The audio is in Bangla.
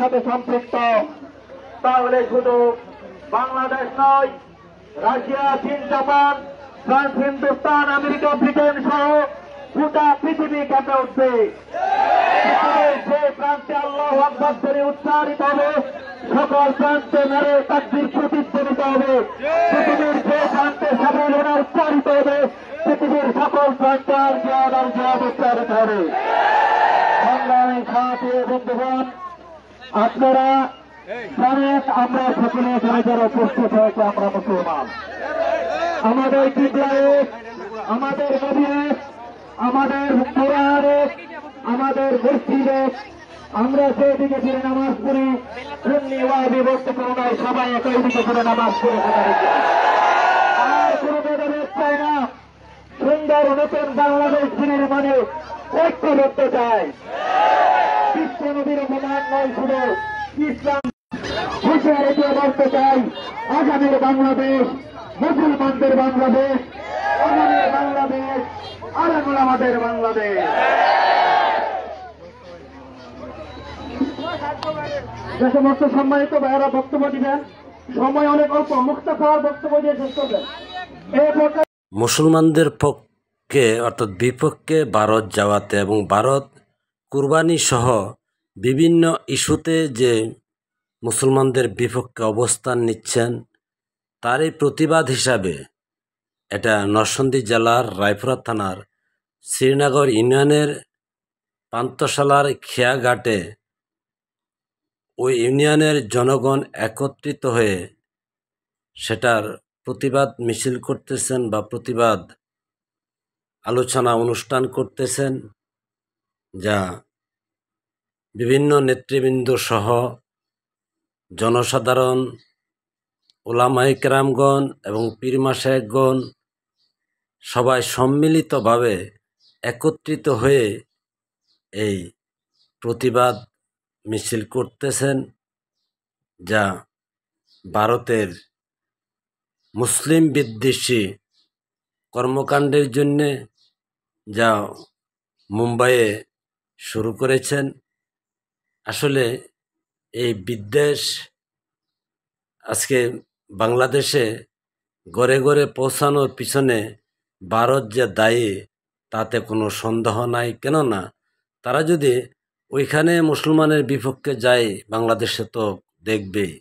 সাথে সম্পৃক্ত, তাহলে শুধু বাংলাদেশ নয়, রাশিয়া, চীন, Japan, France, Hindustan, America, Britain সহ গোটা পৃথিবী কেঁপে উঠবে। যে প্রান্তে আল্লাহু আকবার ধ্বনি উচ্চারিত হবে, সকল প্রান্তে নারে তাকবীর প্রতিধ্বনিত হবে। পৃথিবীর যে প্রান্তে সাবিলুনা উচ্চারিত হবে, পৃথিবীর সকল প্রান্তে আর জিহাদ উচ্চারিত হবে। সংগ্রামী সাথী বন্ধুগণ, আপনারা জানেন আমরা সকলে এখানে যারা উপস্থিত হয়েছে আমরা মুসলমান। আমাদের কিবলায়ে, আমাদের নবীয়ে, আমাদের কোরআনে, আমাদের মসজিদে আমরা সেদিকে ফিরে নামাজ পড়ি। সুন্নি ওয়াহাবি বলতে কোনো নয়, সবাই একই দিকে ফিরে নামাজ পড়ে আর কোনো ভেদাভেদ চাই না। সুন্দর নতুন বাংলাদেশ নির্মাণে ঐক্যবদ্ধ চাই। বিশ্ব নবীর প্রমাণ নয়, শুধু ইসলাম হুঁশিয়ারি দিয়ে বলতে চাই, আগামীর বাংলাদেশ মুসলমানদের বাংলাদেশ, আগামীর বাংলাদেশ আলেমুল আমাদের বাংলাদেশ। যে সমস্ত সম্মানিত ভাইয়েরা বক্তব্য দিবেন, সময় অনেক অল্প, মুক্তাফার বক্তব্য দিয়ে শেষ করবেন। মুসলমানদের পক্ষে অর্থাৎ বিপক্ষে ভারত যাওয়াতে এবং ভারত কুরবানি সহ বিভিন্ন ইস্যুতে যে মুসলমানদের বিপক্ষে অবস্থান নিচ্ছেন, তারই প্রতিবাদ হিসাবে এটা নরসিংদী জেলার রায়পুরা থানার শ্রীনগর ইউনিয়নের পান্তশালার খেয়াঘাটে ওই ইউনিয়নের জনগণ একত্রিত হয়ে সেটার প্রতিবাদ মিছিল করতেছেন বা প্রতিবাদ আলোচনা অনুষ্ঠান করতেছেন, যা বিভিন্ন নেতৃবৃন্দ সহ জনসাধারণ, ওলামায়ে কেরামগণ এবং পীর মাশায়েখগণ সবাই সম্মিলিতভাবে একত্রিত হয়ে এই প্রতিবাদ মিছিল করতেছেন, যা ভারতের মুসলিম বিদ্বেষী কর্মকাণ্ডের জন্যে যা মুম্বাইয়ে শুরু করেছেন। আসলে এই বিদ্বেষ আজকে বাংলাদেশে ঘরে ঘরে পৌঁছানোর পিছনে ভারত যে দায়ী তাতে কোনো সন্দেহ নাই। কেননা তারা যদি ওইখানে মুসলমানের বিপক্ষে যায়, বাংলাদেশে তো দেখবেই।